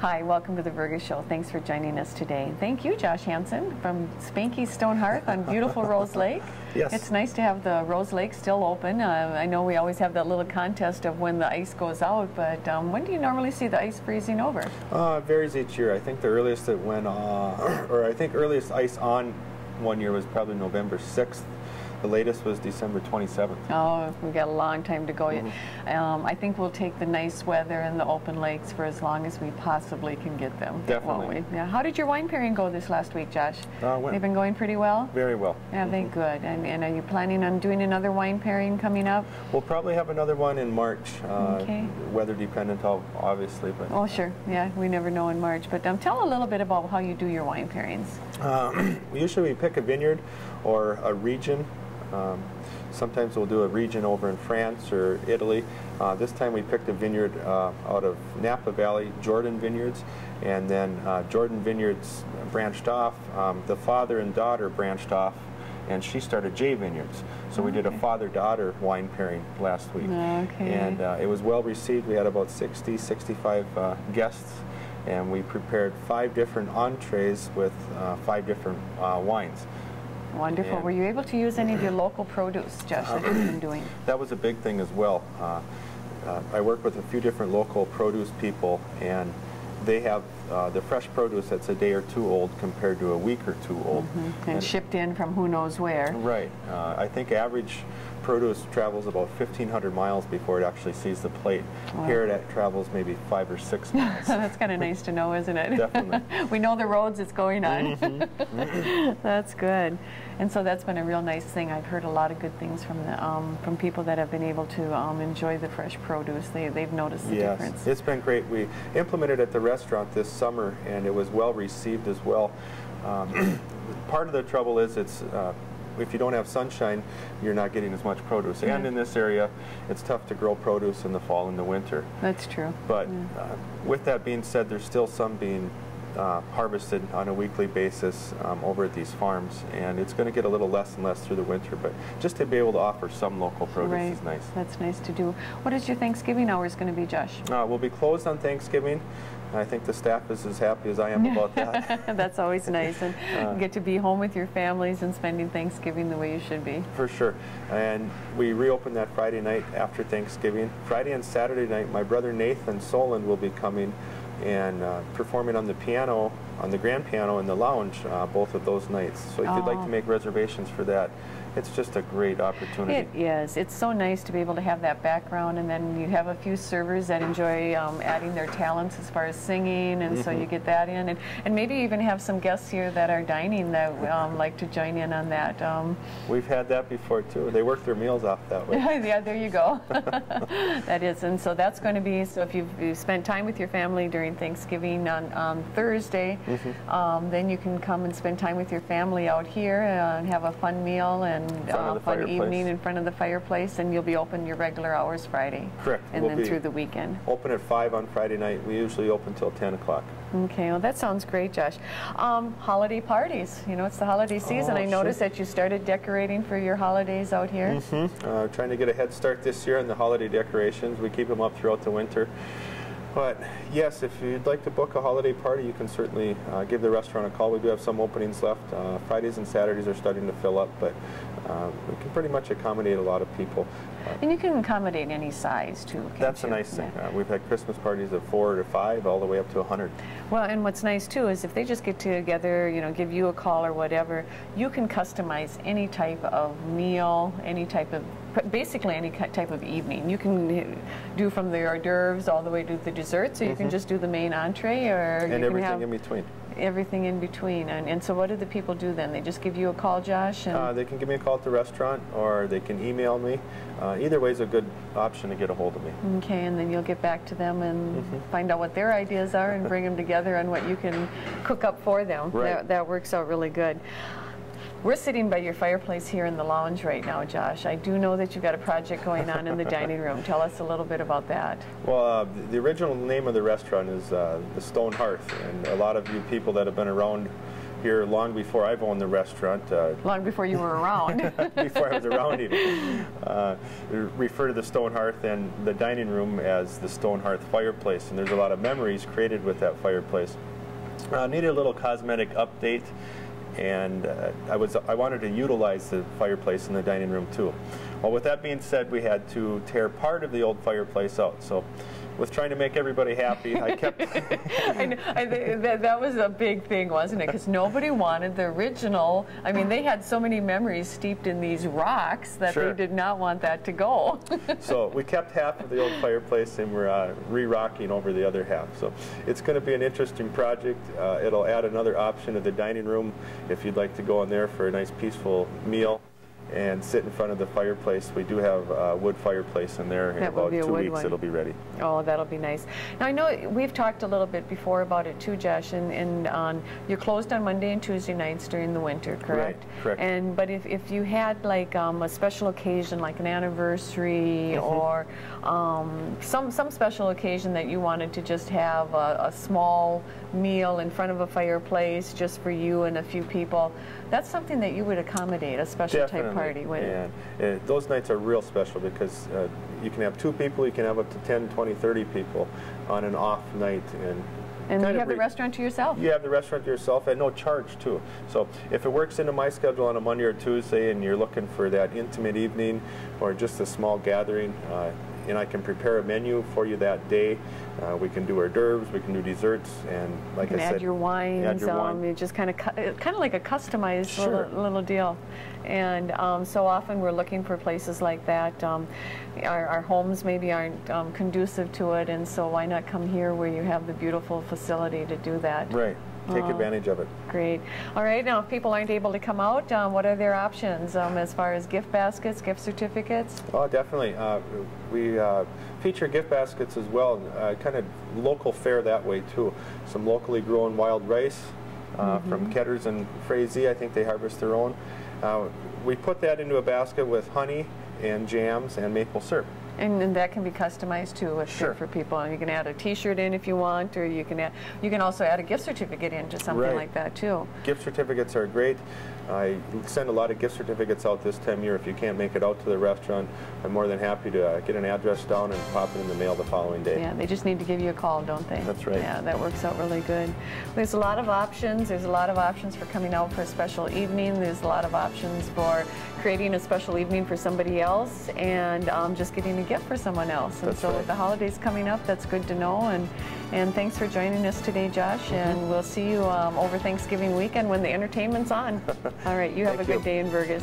Hi, welcome to the Vergas Show. Thanks for joining us today. Thank you, Josh Hansen from Spanky Stone Hearth on beautiful Rose Lake. Yes. It's nice to have the Rose Lake still open. I know we always have that little contest of when the ice goes out, but when do you normally see the ice freezing over? It varies each year. I think the earliest that went, or I think earliest ice on one year was probably November 6th. The latest was December 27th. Oh, we've got a long time to go. I think we'll take the nice weather and the open lakes for as long as we possibly can get them. Definitely. Won't we? Yeah. How did your wine pairing go this last week, Josh? They've been going pretty well? Very well. Yeah, they're good. And are you planning on doing another wine pairing coming up? We'll probably have another one in March. Okay. Weather dependent, obviously. But oh, sure. Yeah, we never know in March. But tell a little bit about how you do your wine pairings. Usually we pick a vineyard or a region. Sometimes we'll do a region over in France or Italy. This time we picked a vineyard out of Napa Valley, Jordan Vineyards, and then Jordan Vineyards branched off. The father and daughter branched off, and she started J Vineyards. So we did a father-daughter wine pairing last week. And it was well received. We had about 60, 65 guests, and we prepared 5 different entrees with 5 different wines. Wonderful. And were you able to use any of your local produce, Josh, that you've been doing? That was a big thing as well. I work with a few different local produce people, and they have the fresh produce that's a day or two old compared to a week or two old. And shipped in from who knows where. Right. I think average produce travels about 1,500 miles before it actually sees the plate. Wow. Here it travels maybe 5 or 6 miles. That's kind of nice to know, isn't it? Definitely. We know the roads it's going on. That's good. And so that's been a real nice thing. I've heard a lot of good things from people that have been able to enjoy the fresh produce. They've noticed the difference. It's been great. We implemented at the restaurant this summer, and it was well received as well. Part of the trouble is if you don't have sunshine, you're not getting as much produce. And in this area, it's tough to grow produce in the fall and the winter. That's true. But with that being said, there's still some being harvested on a weekly basis over at these farms, and it's going to get a little less and less through the winter, but just to be able to offer some local produce is nice. That's nice to do. What is your Thanksgiving hours going to be, Josh? We'll be closed on Thanksgiving. I think the staff is as happy as I am about that. That's always nice, and you get to be home with your families and spending Thanksgiving the way you should be. For sure. And we reopen that Friday night after Thanksgiving. Friday and Saturday night, my brother Nathan Solon will be coming and performing on the piano, on the grand piano in the lounge, both of those nights. So if you'd like to make reservations for that, it's just a great opportunity. It is. It's so nice to be able to have that background, and then you have a few servers that enjoy adding their talents as far as singing, and so you get that in, and maybe even have some guests here that are dining that like to join in on that. We've had that before too. They work their meals off that way. Yeah, there you go. That is, and so that's going to be, so if you've spent time with your family during Thanksgiving on Thursday, then you can come and spend time with your family out here and have a fun meal and fun evening in front of the fireplace, and you'll be open your regular hours Friday. Correct. And then through the weekend. Open at 5 on Friday night. We usually open till 10 o'clock. Okay, well that sounds great, Josh. Holiday parties. You know, it's the holiday season. I noticed that you started decorating for your holidays out here. Trying to get a head start this year on the holiday decorations. We keep them up throughout the winter. But yes, if you'd like to book a holiday party, you can certainly give the restaurant a call. We do have some openings left. Fridays and Saturdays are starting to fill up, but we can pretty much accommodate a lot of people. And you can accommodate any size too. That's a nice thing. We've had Christmas parties of 4 to 5, all the way up to 100. Well, and what's nice too is if they just get together, you know, give you a call or whatever, you can customize any type of meal, any type of, basically any type of evening. You can do from the hors d'oeuvres all the way to the dessert, so you can just do the main entree, or and you can everything have in between. Everything in between. And so what do the people do then? They just give you a call, Josh? And they can give me a call at the restaurant, or they can email me. Either way is a good option to get a hold of me. Okay, and then you'll get back to them and find out what their ideas are and bring them together on what you can cook up for them. Right. That works out really good. We're sitting by your fireplace here in the lounge right now, Josh. I do know that you've got a project going on in the dining room. Tell us a little bit about that. Well, the original name of the restaurant is the Stone Hearth, and a lot of you people that have been around here long before I've owned the restaurant. Long before you were around. Before I was around even. Refer to the stone hearth and the dining room as the stone hearth fireplace, and there's a lot of memories created with that fireplace. Needed a little cosmetic update, and I wanted to utilize the fireplace in the dining room too. Well, with that being said, we had to tear part of the old fireplace out. So, with trying to make everybody happy, I kept. that was a big thing, wasn't it? Because nobody wanted the original. I mean, they had so many memories steeped in these rocks that Sure. they did not want that to go. So we kept half of the old fireplace, and we're re-rocking over the other half. So it's going to be an interesting project. It'll add another option to the dining room if you'd like to go in there for a nice peaceful meal and sit in front of the fireplace. We do have a wood fireplace in there. In about 2 weeks it'll be ready. Oh, that'll be nice. Now I know we've talked a little bit before about it too, Josh, and you're closed on Monday and Tuesday nights during the winter, correct? Right, correct. And but if you had like a special occasion like an anniversary or some special occasion that you wanted to just have a small meal in front of a fireplace just for you and a few people, that's something that you would accommodate, a special Definitely. type party, wouldn't and those nights are real special because you can have 2 people, you can have up to 10, 20, 30 people on an off night. And you have the restaurant to yourself. You have the restaurant to yourself at no charge too. So if it works into my schedule on a Monday or Tuesday and you're looking for that intimate evening or just a small gathering, and I can prepare a menu for you that day. We can do hors d'oeuvres, we can do desserts, and like I said, add your wines. Add your wine. You just kind of like a customized Sure. little deal. And so often we're looking for places like that. Our homes maybe aren't conducive to it, and so why not come here where you have the beautiful facility to do that? Right. Take advantage of it. Great. All right, now if people aren't able to come out, what are their options as far as gift baskets, gift certificates? Oh, definitely. We feature gift baskets as well, kind of local fare that way too. Some locally grown wild rice from Ketters and Frazee. I think they harvest their own. We put that into a basket with honey and jams and maple syrup. And that can be customized too Sure. for people. And you can add a T-shirt in if you want, or you can also add a gift certificate into something Right. like that too. Gift certificates are great. I send a lot of gift certificates out this time of year. If you can't make it out to the restaurant, I'm more than happy to get an address down and pop it in the mail the following day. Yeah, they just need to give you a call, don't they? That's right. Yeah, that works out really good. There's a lot of options. There's a lot of options for coming out for a special evening. There's a lot of options for creating a special evening for somebody else and just getting a gift for someone else. And That's so right. with the holidays coming up, that's good to know. And thanks for joining us today, Josh. And we'll see you over Thanksgiving weekend when the entertainment's on. All right, you have a good day in Vergas.